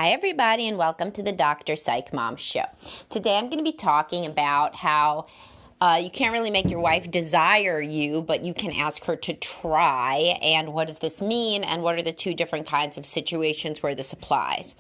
Hi, everybody, and welcome to the Dr. Psych Mom Show. Today, I'm going to be talking about how you can't really make your wife desire you, but you can ask her to try. And what does this mean? And what are the two different kinds of situations where this applies?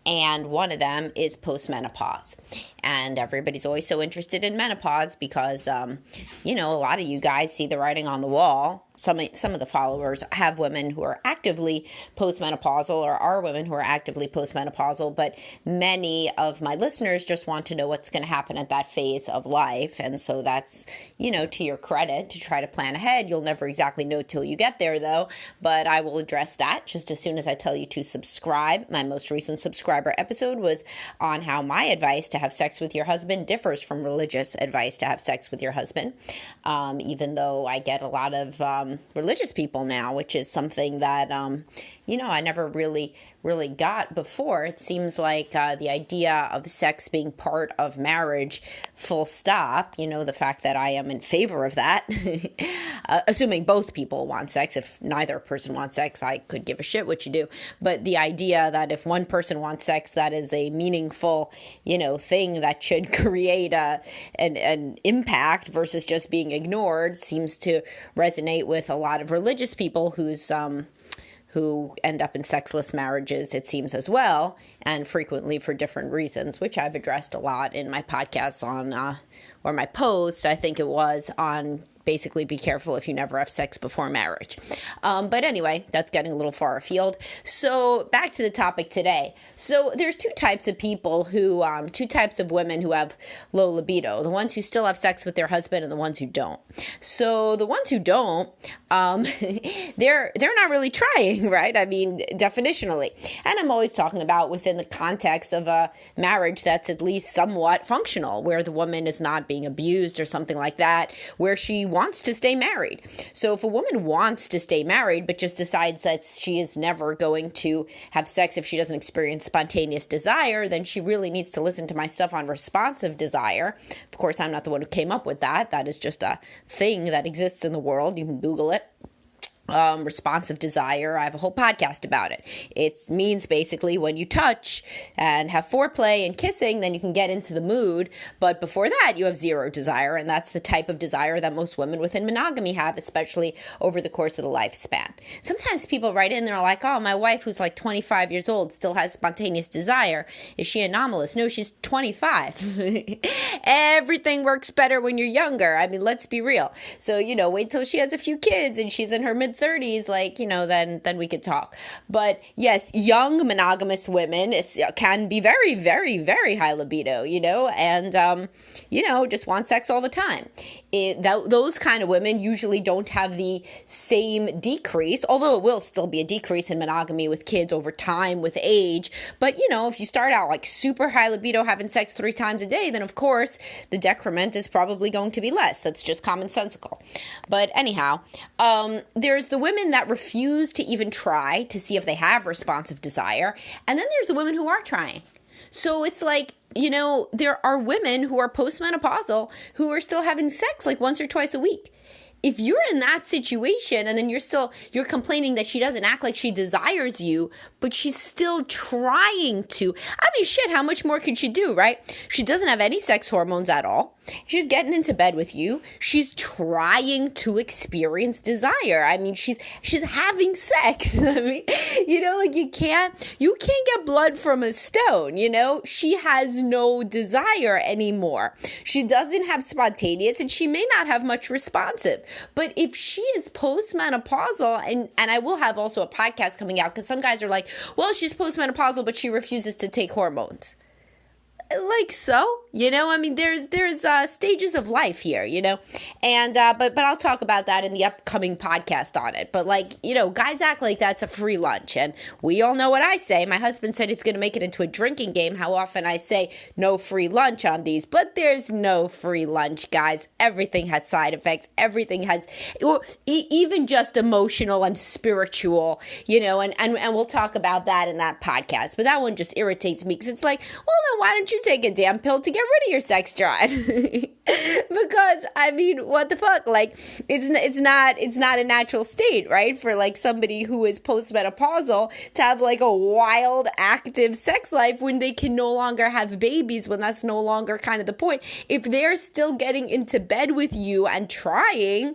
And one of them is postmenopause. And everybody's always so interested in menopause because, a lot of you guys see the writing on the wall. Some of the followers have women who are actively postmenopausal or are women who are actively postmenopausal, but many of my listeners just want to know what's going to happen at that phase of life. And so that's, to your credit to try to plan ahead. You'll never exactly know till you get there, though, but I will address that just as soon as I tell you to subscribe. My most recent subscriber episode was on how my advice to have sex with your husband differs from religious advice to have sex with your husband, even though I get a lot of religious people now, which is something that, I never really got before. It seems like the idea of sex being part of marriage, full stop, the fact that I am in favor of that, assuming both people want sex. If neither person wants sex, I could give a shit what you do. But the idea that if one person wants sex, that is a meaningful, thing that should create an impact versus just being ignored seems to resonate with a lot of religious people who end up in sexless marriages, it seems, as well, and frequently for different reasons, which I've addressed a lot in my podcasts or my post, I think it was, on basically be careful if you never have sex before marriage. But anyway, that's getting a little far afield. So back to the topic today. So there's two types of people two types of women who have low libido, the ones who still have sex with their husband and the ones who don't. So the ones who don't, they're not really trying, right? I mean, definitionally. And I'm always talking about within the context of a marriage that's at least somewhat functional, where the woman is not being abused or something like that, where she wants to stay married. So if a woman wants to stay married but just decides that she is never going to have sex if she doesn't experience spontaneous desire, then she really needs to listen to my stuff on responsive desire. Of course, I'm not the one who came up with that. That is just a thing that exists in the world. You can Google it. Responsive desire. I have a whole podcast about it. It means basically when you touch and have foreplay and kissing, then you can get into the mood. But before that, you have zero desire. And that's the type of desire that most women within monogamy have, especially over the course of the lifespan. Sometimes people write in, they're like, oh, my wife who's like 25 years old still has spontaneous desire. Is she anomalous? No, she's 25. Everything works better when you're younger. I mean, let's be real. So, wait till she has a few kids and she's in her mid-30s, then we could talk. But yes, young monogamous women can be very, very, very high libido, and, just want sex all the time. Those kind of women usually don't have the same decrease, although it will still be a decrease in monogamy with kids over time with age. But, if you start out like super high libido having sex 3 times a day, then of course the decrement is probably going to be less. That's just commonsensical. But anyhow, there's the women that refuse to even try to see if they have responsive desire. And then there's the women who are trying. So it's like, there are women who are postmenopausal who are still having sex like once or twice a week. If you're in that situation and then you're complaining that she doesn't act like she desires you, but she's still trying to, I mean, shit, how much more could she do, right? She doesn't have any sex hormones at all. She's getting into bed with you. She's trying to experience desire. I mean, she's having sex. I mean, you can't get blood from a stone, She has no desire anymore. She doesn't have spontaneous and she may not have much responsive. But if she is postmenopausal, and I will have also a podcast coming out because some guys are like, well, she's postmenopausal, but she refuses to take hormones. Like so, I mean, there's stages of life here, and, but I'll talk about that in the upcoming podcast on it. But guys act like that's a free lunch. And we all know what I say. My husband said he's going to make it into a drinking game. How often I say no free lunch on these, but there's no free lunch, guys. Everything has side effects. Everything has, even just emotional and spiritual, and we'll talk about that in that podcast. But that one just irritates me because it's like, well, then why don't you take a damn pill to get rid of your sex drive? Because I mean, what the fuck? Like, it's not a natural state, right? For like somebody who is postmenopausal to have like a wild, active sex life when they can no longer have babies, when that's no longer kind of the point. If they're still getting into bed with you and trying,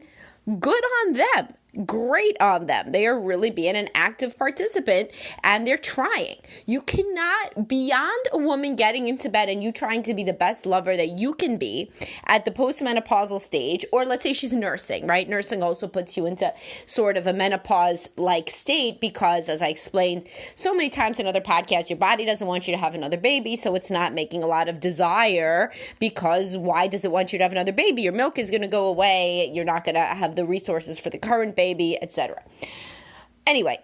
good on them. Great on them. They are really being an active participant and they're trying. You cannot, beyond a woman getting into bed and you trying to be the best lover that you can be at the postmenopausal stage, or let's say she's nursing, right? Nursing also puts you into sort of a menopause-like state because, as I explained so many times in other podcasts, your body doesn't want you to have another baby, so it's not making a lot of desire, because why does it want you to have another baby? Your milk is going to go away. You're not going to have the resources for the current baby, etc. Anyway,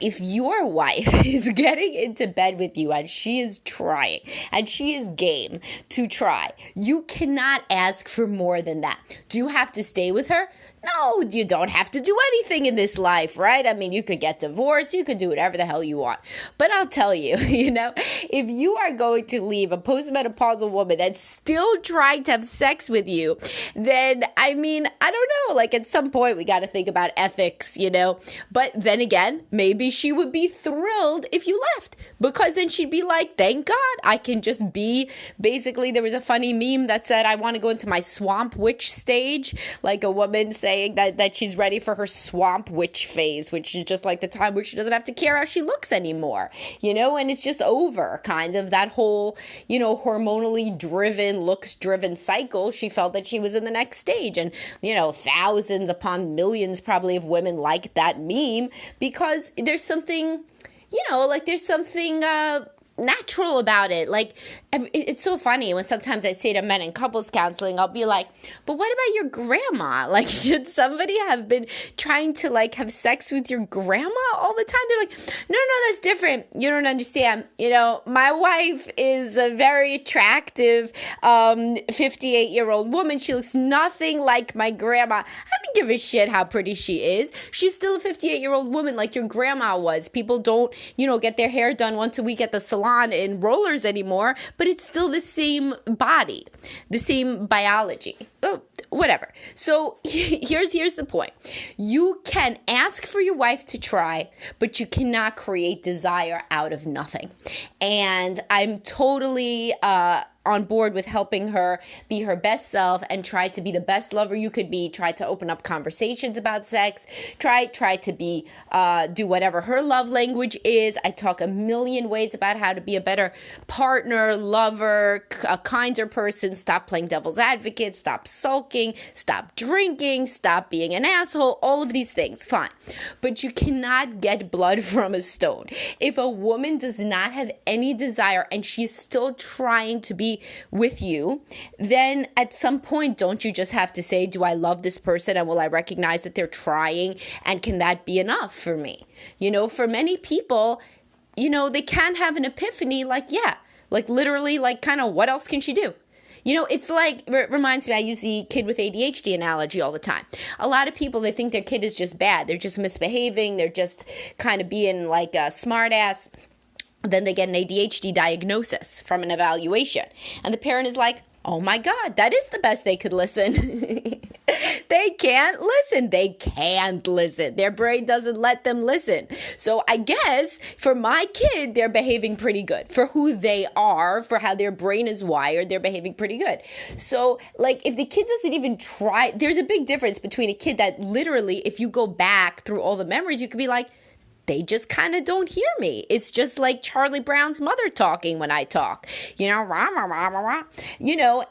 if your wife is getting into bed with you and she is trying and she is game to try, you cannot ask for more than that. Do you have to stay with her? No, you don't have to do anything in this life, right? I mean, you could get divorced, you could do whatever the hell you want. But I'll tell you, if you are going to leave a postmenopausal woman that's still trying to have sex with you, then, I mean, I don't know, like at some point we got to think about ethics, But then again, maybe she would be thrilled if you left, because then she'd be like, thank God, I can just be, basically, there was a funny meme that said, I want to go into my swamp witch stage, like a woman saying that she's ready for her swamp witch phase, which is just like the time where she doesn't have to care how she looks anymore, and it's just over, kind of that whole, hormonally driven, looks driven cycle. She felt that she was in the next stage, and, thousands upon millions probably of women like that meme, because there's something, there's something, natural about it. Like, it's so funny when sometimes I say to men in couples counseling, I'll be like, but what about your grandma? Like, should somebody have been trying to like have sex with your grandma all the time? They're like, no, that's different. You don't understand. My wife is a very attractive 58-year-old woman. She looks nothing like my grandma. I don't give a shit how pretty she is. She's still a 58-year-old woman like your grandma was. People don't, get their hair done once a week at the salon in rollers anymore, but it's still the same body, the same biology. Oh, whatever. So here's the point. You can ask for your wife to try, but you cannot create desire out of nothing. And I'm totally on board with helping her be her best self and try to be the best lover you could be, try to open up conversations about sex, try to be, do whatever her love language is. I talk a million ways about how to be a better partner, lover, a kinder person, stop playing devil's advocate, stop sulking, stop drinking, stop being an asshole, all of these things, fine. But you cannot get blood from a stone. If a woman does not have any desire and she's still trying to be with you, then at some point, don't you just have to say, do I love this person and will I recognize that they're trying, and can that be enough for me? For many people, they can't have an epiphany like literally, like kind of what else can she do? It's like, it reminds me, I use the kid with ADHD analogy all the time. A lot of people, they think their kid is just bad. They're just misbehaving. They're just kind of being like a smart ass. Then they get an ADHD diagnosis from an evaluation. And the parent is like, oh my God, that is the best they could listen. They can't listen. They can't listen. Their brain doesn't let them listen. So I guess for my kid, they're behaving pretty good. For who they are, for how their brain is wired, they're behaving pretty good. So like if the kid doesn't even try, there's a big difference between a kid that literally, if you go back through all the memories, you could be like, they just kind of don't hear me. It's just like Charlie Brown's mother talking when I talk, rah, rah, rah, rah, rah,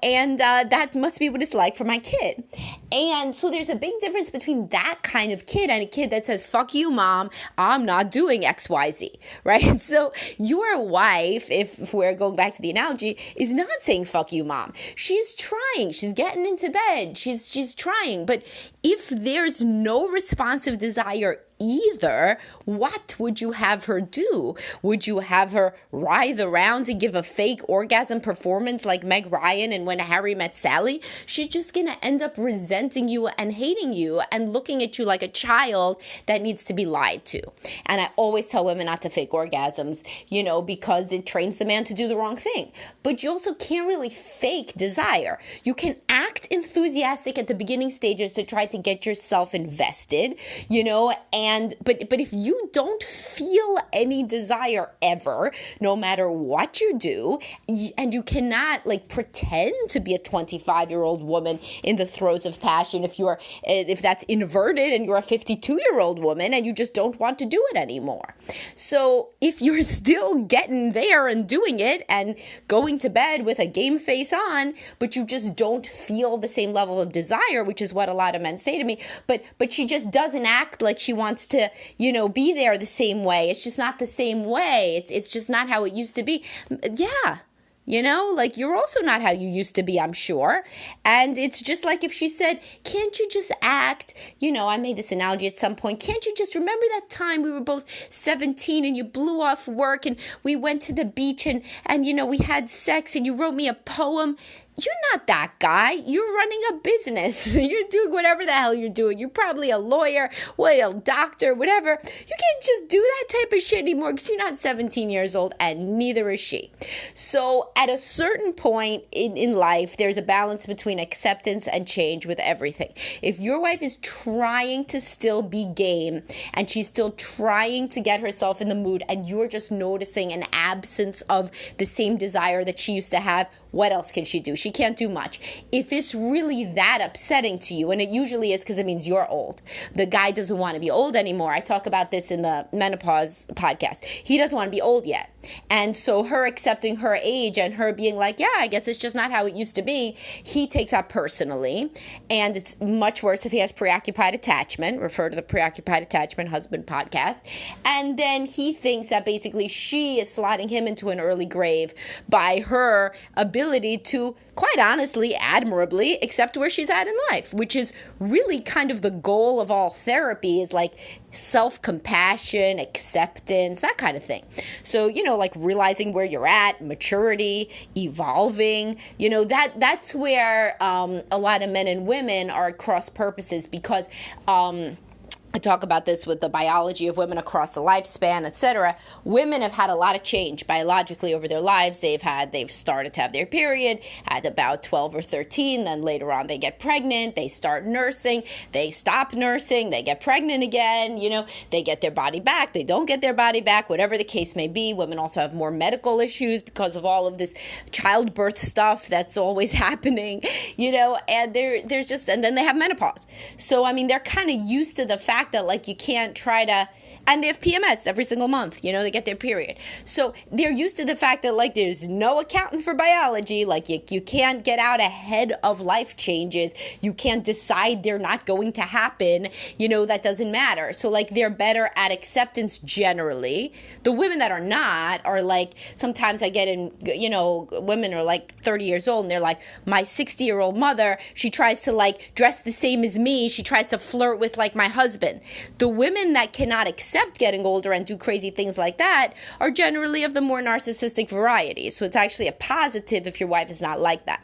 and that must be what it's like for my kid. And so there's a big difference between that kind of kid and a kid that says, fuck you, mom, I'm not doing XYZ, right? So your wife, if we're going back to the analogy, is not saying, fuck you, mom. She's trying. She's getting into bed. She's trying. But if there's no responsive desire either, why what would you have her do? Would you have her writhe around and give a fake orgasm performance like Meg Ryan and When Harry Met Sally? She's just going to end up resenting you and hating you and looking at you like a child that needs to be lied to. And I always tell women not to fake orgasms, because it trains the man to do the wrong thing. But you also can't really fake desire. You can act enthusiastic at the beginning stages to try to get yourself invested, but if you don't feel any desire ever, no matter what you do, and you cannot pretend to be a 25-year-old woman in the throes of passion if that's inverted and you're a 52-year-old woman and you just don't want to do it anymore. So if you're still getting there and doing it and going to bed with a game face on, but you just don't feel the same level of desire, which is what a lot of men say to me, but she just doesn't act like she wants to, be there the same way. It's just not the same way. It's just not how it used to be. Yeah. You're also not how you used to be, I'm sure. And it's just like if she said, can't you just act? I made this analogy at some point. Can't you just remember that time we were both 17 and you blew off work and we went to the beach and we had sex and you wrote me a poem? You're not that guy. You're running a business. You're doing whatever the hell you're doing. You're probably a lawyer, a doctor, whatever. You can't just do that type of shit anymore because you're not 17 years old and neither is she. So at a certain point in life, there's a balance between acceptance and change with everything. If your wife is trying to still be game and she's still trying to get herself in the mood and you're just noticing an absence of the same desire that she used to have, what else can she do? She can't do much. If it's really that upsetting to you, and it usually is because it means you're old. The guy doesn't want to be old anymore. I talk about this in the menopause podcast. He doesn't want to be old yet. And so her accepting her age and her being like, yeah, I guess it's just not how it used to be, he takes that personally. And it's much worse if he has preoccupied attachment. Refer to the Preoccupied Attachment Husband podcast. And then he thinks that basically she is sliding him into an early grave by her ability to, quite honestly, admirably accept where she's at in life, which is really kind of the goal of all therapy, is self-compassion, acceptance, that kind of thing. So, realizing where you're at, maturity, evolving, that's where a lot of men and women are at cross purposes because I talk about this with the biology of women across the lifespan, etc. Women have had a lot of change biologically over their lives. They've started to have their period at about 12 or 13. Then later on, they get pregnant. They start nursing. They stop nursing. They get pregnant again. They get their body back. They don't get their body back, whatever the case may be. Women also have more medical issues because of all of this childbirth stuff that's always happening, and there's just, and then they have menopause. So, they're kind of used to the fact that you can't try to, and they have PMS every single month, they get their period. So they're used to the fact that there's no accountant for biology, you can't get out ahead of life changes. You can't decide they're not going to happen, that doesn't matter. So they're better at acceptance generally. The women that are not are sometimes I get in, women are 30 years old and they're like, my 60-year-old mother, she tries to dress the same as me. She tries to flirt with my husband. The women that cannot accept getting older and do crazy things like that are generally of the more narcissistic variety. So it's actually a positive if your wife is not like that.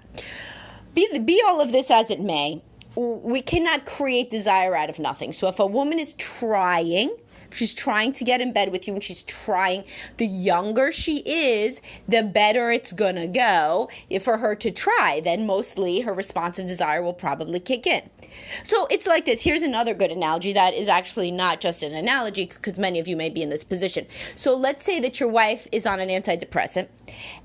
Be all of this as it may, we cannot create desire out of nothing. So if a woman is trying, she's trying to get in bed with you and she's trying, the younger she is, the better it's going to go for her to try. Then mostly her responsive desire will probably kick in. So it's like this. Here's another good analogy that is actually not just an analogy because many of you may be in this position. So let's say that your wife is on an antidepressant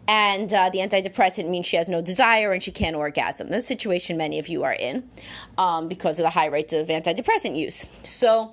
and the antidepressant means she has no desire and she can't orgasm. This situation many of you are in because of the high rates of antidepressant use. So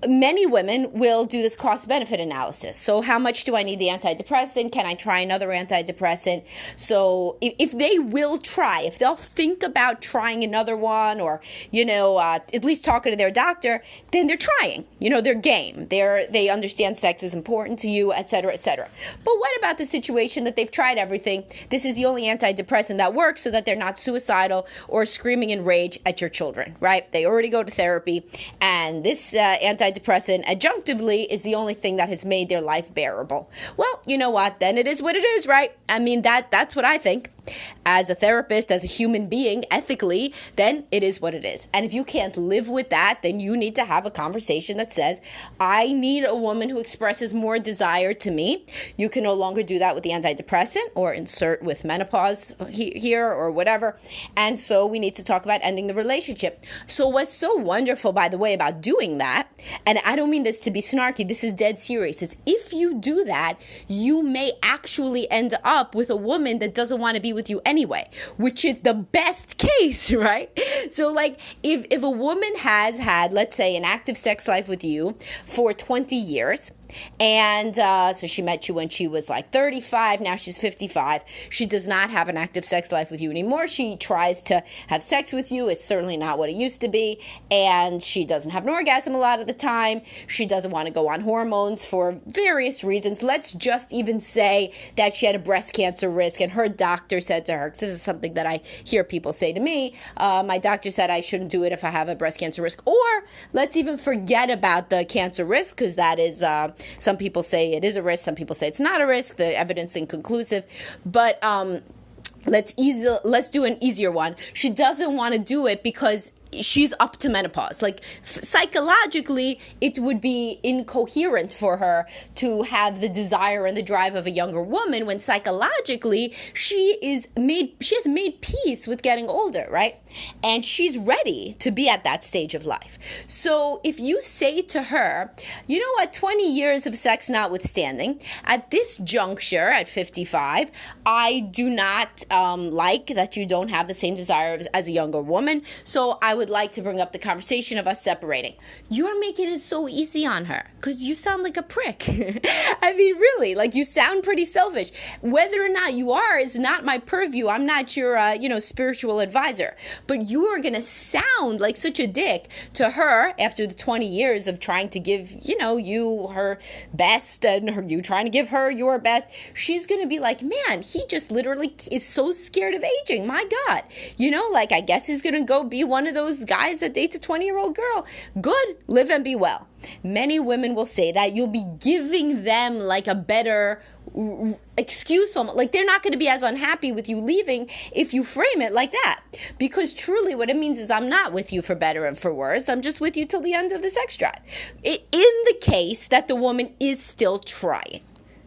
many women will do this cost-benefit analysis. So how much do I need the antidepressant? Can I try another antidepressant? So if they will try, if they'll think about trying another one or, at least talking to their doctor, then they're trying. They're game. They understand sex is important to you, et cetera, et cetera. But what about the situation that they've tried everything? This is the only antidepressant that works so that they're not suicidal or screaming in rage at your children, right? They already go to therapy, and this antidepressant antidepressant adjunctively is the only thing that has made their life bearable. Well, you know what? Then it is what it is, right? I mean, that's what I think. As a therapist, as a human being, ethically, then it is what it is. And if you can't live with that, then you need to have a conversation that says, I need a woman who expresses more desire to me. You can no longer do that with the antidepressant or insert with menopause here or whatever. And so we need to talk about ending the relationship. So what's so wonderful, by the way, about doing that, and I don't mean this to be snarky, this is dead serious, is if you do that, you may actually end up with a woman that doesn't want to be with you anyway, which is the best case, right? So like if a woman has had, let's say, an active sex life with you for 20 years, and so she met you when she was like 35, now she's 55. She does not have an active sex life with you anymore. She tries to have sex with you. It's certainly not what it used to be. And she doesn't have an orgasm a lot of the time. She doesn't want to go on hormones for various reasons. Let's just even say that she had a breast cancer risk and her doctor said to her, because this is something that I hear people say to me, my doctor said I shouldn't do it if I have a breast cancer risk. Or let's even forget about the cancer risk, because that is... some people say it is a risk. Some people say it's not a risk. The evidence is inconclusive. But let's do an easier one. She doesn't want to do it because she's up to menopause. Like psychologically, it would be incoherent for her to have the desire and the drive of a younger woman when psychologically she has made peace with getting older, right? And she's ready to be at that stage of life. So if you say to her, you know what, 20 years of sex notwithstanding, at this juncture, at 55, I do not like that you don't have the same desire as a younger woman, so I would like to bring up the conversation of us separating. You're making it so easy on her because you sound like a prick. I mean, really, like you sound pretty selfish. Whether or not you are is not my purview. I'm not your, spiritual advisor. But you are going to sound like such a dick to her after the 20 years of trying to give, you her best and you trying to give her your best. She's going to be like, man, he just literally is so scared of aging. My God. I guess he's going to go be one of those guys that dates a 20-year-old girl. Good. Live and be well. Many women will say that. You'll be giving them like a better excuse, like they're not going to be as unhappy with you leaving if you frame it like that, because truly what it means is I'm not with you for better and for worse. I'm just with you till the end of the sex drive. In the case that the woman is still trying,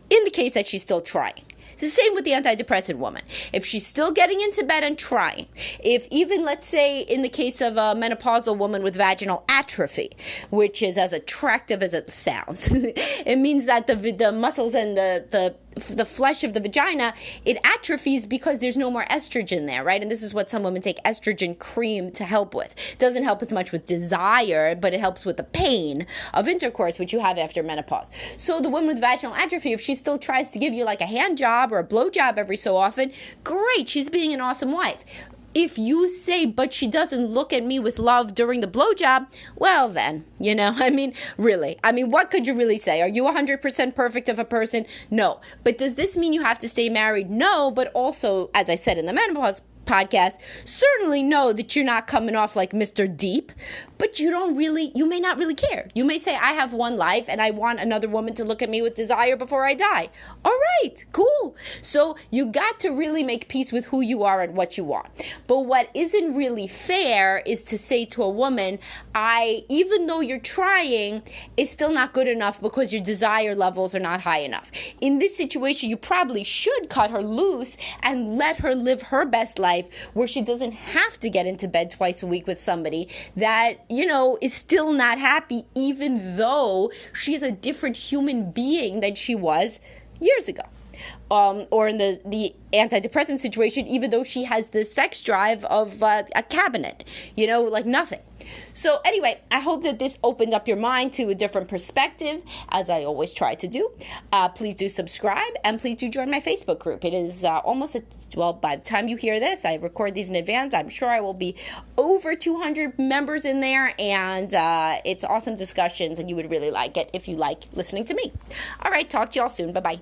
in the case that she's still trying. It's the same with the antidepressant woman. If she's still getting into bed and trying, if even, let's say, in the case of a menopausal woman with vaginal atrophy, which is as attractive as it sounds, it means that the muscles and the flesh of the vagina, it atrophies because there's no more estrogen there, right? And this is what some women take estrogen cream to help with. It doesn't help as much with desire, but it helps with the pain of intercourse, which you have after menopause. So the woman with vaginal atrophy, if she still tries to give you like a hand job or a blow job every so often, great, she's being an awesome wife. If you say, but she doesn't look at me with love during the blowjob, well then, really. What could you really say? Are you 100% perfect of a person? No. But does this mean you have to stay married? No, but also, as I said in the menopause podcast, certainly know that you're not coming off like Mr. Deep, but you may not really care. You may say, I have one life and I want another woman to look at me with desire before I die. All right, cool. So you got to really make peace with who you are and what you want. But what isn't really fair is to say to a woman, even though you're trying, it's still not good enough because your desire levels are not high enough. In this situation, you probably should cut her loose and let her live her best life, where she doesn't have to get into bed twice a week with somebody that, is still not happy, even though she's a different human being than she was years ago. Or in the antidepressant situation, even though she has the sex drive of a cabinet, like nothing. So anyway, I hope that this opened up your mind to a different perspective, as I always try to do. Please do subscribe, and please do join my Facebook group. It is by the time you hear this, I record these in advance. I'm sure I will be over 200 members in there, and it's awesome discussions, and you would really like it if you like listening to me. All right, talk to y'all soon. Bye-bye.